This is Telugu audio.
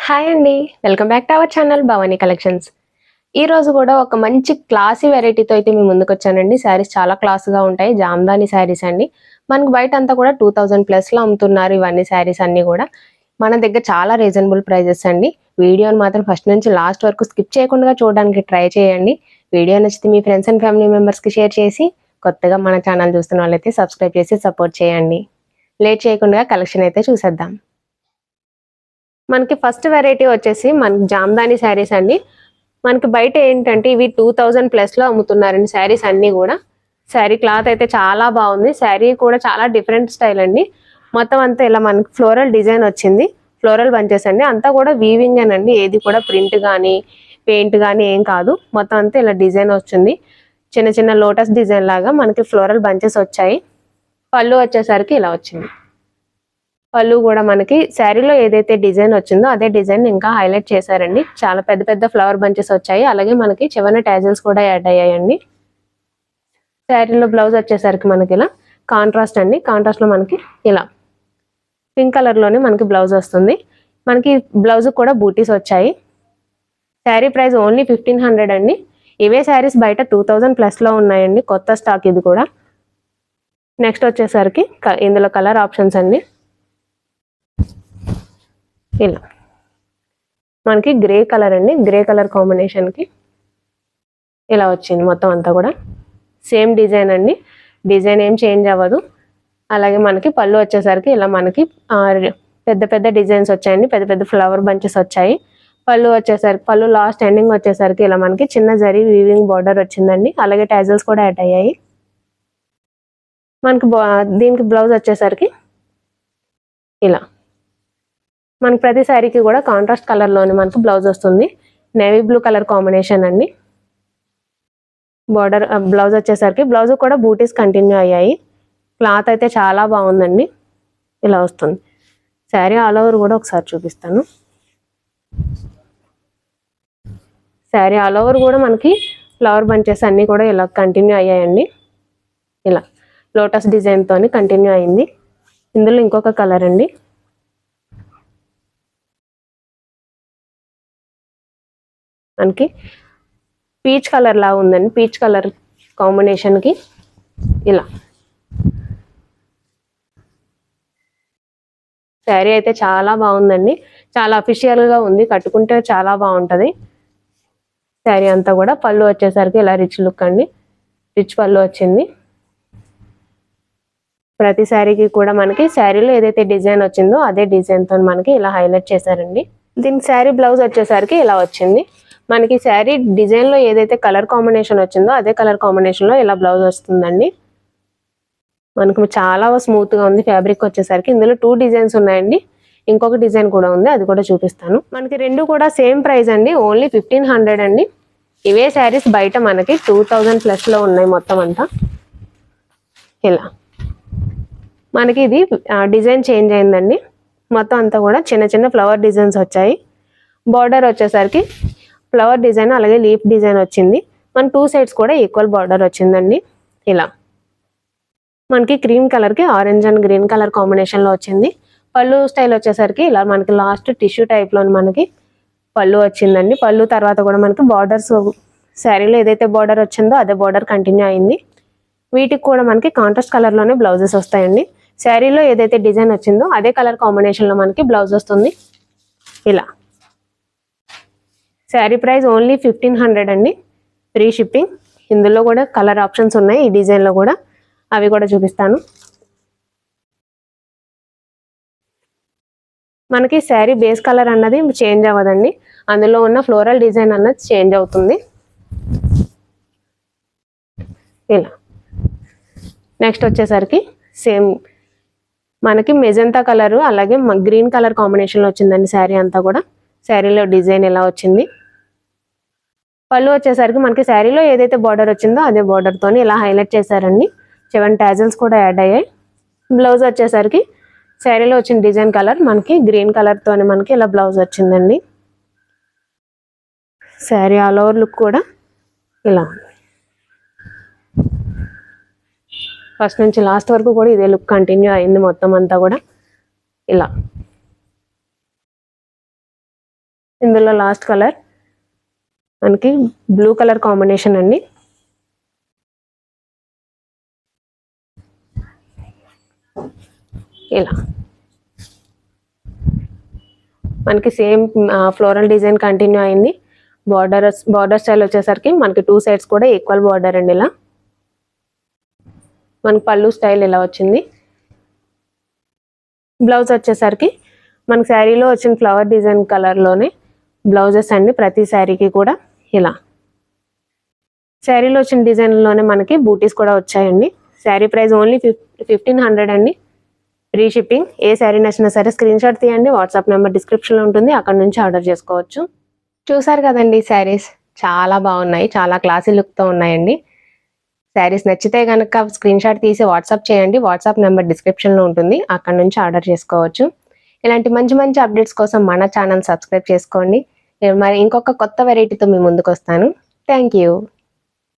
హాయ్ అండి, welcome back to our channel Bhavani collections. ఈ రోజు కూడా ఒక మంచి క్లాసీ వెరైటీతో అయితే మేము ముందుకు వచ్చానండి. శారీస్ చాలా క్లాస్గా ఉంటాయి. జామ్దాని శారీస్ అండి. మనకు బయట అంతా కూడా 2000+ అమ్ముతున్నారు. ఇవన్నీ శారీస్ అన్నీ కూడా మన దగ్గర చాలా రీజనబుల్ ప్రైజెస్ అండి. వీడియోని మాత్రం ఫస్ట్ నుంచి లాస్ట్ వరకు స్కిప్ చేయకుండా చూడడానికి ట్రై చేయండి. వీడియో నచ్చితే మీ ఫ్రెండ్స్ అండ్ ఫ్యామిలీ మెంబర్స్కి షేర్ చేసి, కొత్తగా మన ఛానల్ చూస్తున్న వాళ్ళైతే సబ్స్క్రైబ్ చేసి సపోర్ట్ చేయండి. లేట్ చేయకుండా కలెక్షన్ అయితే చూసేద్దాం. మనకి ఫస్ట్ వెరైటీ వచ్చేసి మనకి జామ్దాని శారీస్ అండి. మనకి బయట ఏంటంటే ఇవి 2000+ అమ్ముతున్నారండి శారీస్ అన్నీ కూడా. శారీ క్లాత్ అయితే చాలా బాగుంది. శారీ కూడా చాలా డిఫరెంట్ స్టైల్ అండి. మొత్తం అంతా ఇలా మనకి ఫ్లోరల్ డిజైన్ వచ్చింది. ఫ్లోరల్ బంచెస్ అండి. అంతా కూడా వీవింగ్ అండి. ఏది కూడా ప్రింట్ కానీ పెయింట్ కానీ ఏం కాదు. మొత్తం అంతా ఇలా డిజైన్ వచ్చింది. చిన్న చిన్న లోటస్ డిజైన్ లాగా మనకి ఫ్లోరల్ బంచెస్ వచ్చాయి. పళ్ళు వచ్చేసరికి ఇలా వచ్చింది. పళ్ళు కూడా మనకి శారీలో ఏదైతే డిజైన్ వచ్చిందో అదే డిజైన్ ఇంకా హైలైట్ చేశారండి. చాలా పెద్ద పెద్ద ఫ్లవర్ బంచెస్ వచ్చాయి. అలాగే మనకి చివరిన టాజిల్స్ కూడా యాడ్ అయ్యాయండి. శారీలో బ్లౌజ్ వచ్చేసరికి మనకి ఇలా కాంట్రాస్ట్ అండి. కాంట్రాస్ట్ లో మనకి ఇలా పింక్ కలర్ లోనే మనకి బ్లౌజ్ వస్తుంది. మనకి బ్లౌజ్ కూడా బూటీస్ వచ్చాయి. శారీ ప్రైస్ ఓన్లీ 1500 అండి. ఇవే శారీస్ బయట 2000+ లో ఉన్నాయండి. కొత్త స్టాక్ ఇది కూడా. నెక్స్ట్ వచ్చేసరికి ఇందులో కలర్ ఆప్షన్స్ అండి. ఇలా మనకి గ్రే కలర్ అండి. గ్రే కలర్ కాంబినేషన్కి ఇలా వచ్చింది. మొత్తం అంతా కూడా సేమ్ డిజైన్ అండి. డిజైన్ ఏం చేంజ్ అవ్వదు. అలాగే మనకి పళ్ళు వచ్చేసరికి ఇలా మనకి పెద్ద పెద్ద డిజైన్స్ వచ్చాయండి. పెద్ద పెద్ద ఫ్లవర్ బంచెస్ వచ్చాయి. పళ్ళు వచ్చేసరికి పళ్ళు లాస్ట్ ఎండింగ్ వచ్చేసరికి ఇలా మనకి చిన్న జరీ వీవింగ్ బార్డర్ వచ్చిందండి. అలాగే టాజిల్స్ కూడా యాడ్ అయ్యాయి. మనకి దీనికి బ్లౌజ్ వచ్చేసరికి ఇలా మనకి ప్రతి శారీకి కూడా కాంట్రాస్ట్ కలర్లోనే మనకు బ్లౌజ్ వస్తుంది. నేవీ బ్లూ కలర్ కాంబినేషన్ అండి. బార్డర్ బ్లౌజ్ వచ్చేసరికి బ్లౌజ్ కూడా బూటీస్ కంటిన్యూ అయ్యాయి. క్లాత్ అయితే చాలా బాగుందండి. ఇలా వస్తుంది. శారీ ఆల్ ఓవర్ కూడా ఒకసారి చూపిస్తాను. శారీ ఆల్ ఓవర్ కూడా మనకి ఫ్లవర్ బంచెస్ అన్నీ కూడా ఇలా కంటిన్యూ అయ్యాయండి. ఇలా లోటస్ డిజైన్తో కంటిన్యూ అయింది. ఇందులో ఇంకొక కలర్ అండి. మనకి పీచ్ కలర్ లా ఉందండి. పీచ్ కలర్ కాంబినేషన్కి ఇలా శారీ అయితే చాలా బాగుందండి. చాలా అఫీషియల్గా ఉంది. కట్టుకుంటే చాలా బాగుంటుంది శారీ అంతా కూడా. పళ్ళు వచ్చేసరికి ఇలా రిచ్ లుక్ అండి. రిచ్ పళ్ళు వచ్చింది. ప్రతి శారీకి కూడా మనకి శారీలో ఏదైతే డిజైన్ వచ్చిందో అదే డిజైన్తో మనకి ఇలా హైలైట్ చేశారండి. దీనికి శారీ బ్లౌజ్ వచ్చేసరికి ఇలా వచ్చింది. మనకి శారీ డిజైన్లో ఏదైతే కలర్ కాంబినేషన్ వచ్చిందో అదే కలర్ కాంబినేషన్లో ఇలా బ్లౌజ్ వస్తుందండి. మనకు చాలా స్మూత్గా ఉంది ఫ్యాబ్రిక్ వచ్చేసరికి. ఇందులో 2 డిజైన్స్ ఉన్నాయండి. ఇంకొక డిజైన్ కూడా ఉంది, అది కూడా చూపిస్తాను. మనకి రెండు కూడా సేమ్ ప్రైస్ అండి. ఓన్లీ 1500 అండి. ఇవే శారీస్ బయట మనకి 2000+ లో ఉన్నాయి మొత్తం అంతా. ఇలా మనకి ఇది డిజైన్ చేంజ్ అయిందండి. మొత్తం అంతా కూడా చిన్న చిన్న ఫ్లవర్ డిజైన్స్ వచ్చాయి. బార్డర్ వచ్చేసరికి ఫ్లవర్ డిజైన్ అలాగే లీఫ్ డిజైన్ వచ్చింది. మన 2 సైడ్స్ కూడా ఈక్వల్ బార్డర్ వచ్చిందండి. ఇలా మనకి క్రీమ్ కలర్కి ఆరెంజ్ అండ్ గ్రీన్ కలర్ కాంబినేషన్లో వచ్చింది. పళ్ళు స్టైల్ వచ్చేసరికి ఇలా మనకి లాస్ట్ టిష్యూ టైప్లో మనకి పళ్ళు వచ్చిందండి. పళ్ళు తర్వాత కూడా మనకి బార్డర్స్ శారీలో ఏదైతే బార్డర్ వచ్చిందో అదే బార్డర్ కంటిన్యూ అయింది. వీటికి కూడా మనకి కాంట్రాస్ట్ కలర్లోనే బ్లౌజెస్ వస్తాయండి. శారీలో ఏదైతే డిజైన్ వచ్చిందో అదే కలర్ కాంబినేషన్లో మనకి బ్లౌజ్ వస్తుంది. ఇలా శారీ ప్రైస్ ఓన్లీ 1500 అండి. Free shipping. ఇందులో కూడా కలర్ ఆప్షన్స్ ఉన్నాయి. ఈ డిజైన్లో కూడా అవి కూడా చూపిస్తాను. మనకి శారీ బేస్ కలర్ అన్నది చేంజ్ అవ్వదండి. అందులో ఉన్న ఫ్లోరల్ డిజైన్ అన్నది చేంజ్ అవుతుంది. ఇలా నెక్స్ట్ వచ్చేసరికి సేమ్ మనకి మెజంతా కలరు అలాగే గ్రీన్ కలర్ కాంబినేషన్లో వచ్చిందండి శారీ అంతా కూడా. శారీలో డిజైన్ ఎలా వచ్చింది. పళ్ళు వచ్చేసరికి మనకి శారీలో ఏదైతే బార్డర్ వచ్చిందో అదే బార్డర్తో ఇలా హైలైట్ చేశారండి. 7 టాజిల్స్ కూడా యాడ్ అయ్యాయి. బ్లౌజ్ వచ్చేసరికి శారీలో వచ్చిన డిజైన్ కలర్ మనకి గ్రీన్ కలర్తో మనకి ఇలా బ్లౌజ్ వచ్చిందండి. శారీ ఆల్ ఓవర్ లుక్ కూడా ఇలా ఉంది. ఫస్ట్ నుంచి లాస్ట్ వరకు కూడా ఇదే లుక్ కంటిన్యూ అయింది మొత్తం అంతా కూడా. ఇలా ఇందులో లాస్ట్ కలర్ మనకి బ్లూ కలర్ కాంబినేషన్ అండి. ఇలా మనకి సేమ్ ఫ్లోరల్ డిజైన్ కంటిన్యూ అయింది. బార్డర్ స్టైల్ వచ్చేసరికి మనకి 2 సైడ్స్ కూడా ఈక్వల్ బార్డర్ అండి. ఇలా మనకి పళ్ళు స్టైల్ ఇలా వచ్చింది. బ్లౌజ్ వచ్చేసరికి మనకి శారీలో వచ్చిన ఫ్లవర్ డిజైన్ కలర్లోనే బ్లౌజెస్ అండి. ప్రతి శారీకి కూడా ఇలా శారీలో వచ్చిన డిజైన్లోనే మనకి బూటీస్ కూడా వచ్చాయండి. శారీ ప్రైస్ ఓన్లీ 1500 అండి. Free shipping. ఏ శారీ నచ్చినా సరే స్క్రీన్ షాట్ తీయండి. వాట్సాప్ నెంబర్ డిస్క్రిప్షన్లో ఉంటుంది, అక్కడ నుంచి ఆర్డర్ చేసుకోవచ్చు. చూసారు కదండి, శారీస్ చాలా బాగున్నాయి, చాలా క్లాసీ లుక్తో ఉన్నాయండి. శారీస్ నచ్చితే కనుక స్క్రీన్ షాట్ తీసి వాట్సాప్ చేయండి. వాట్సాప్ నెంబర్ డిస్క్రిప్షన్లో ఉంటుంది, అక్కడ నుంచి ఆర్డర్ చేసుకోవచ్చు. ఇలాంటి మంచి మంచి అప్డేట్స్ కోసం మన ఛానల్ సబ్స్క్రైబ్ చేసుకోండి. మరి ఇంకొక కొత్త వెరైటీతో మీ ముందుకు వస్తాను. Thank you.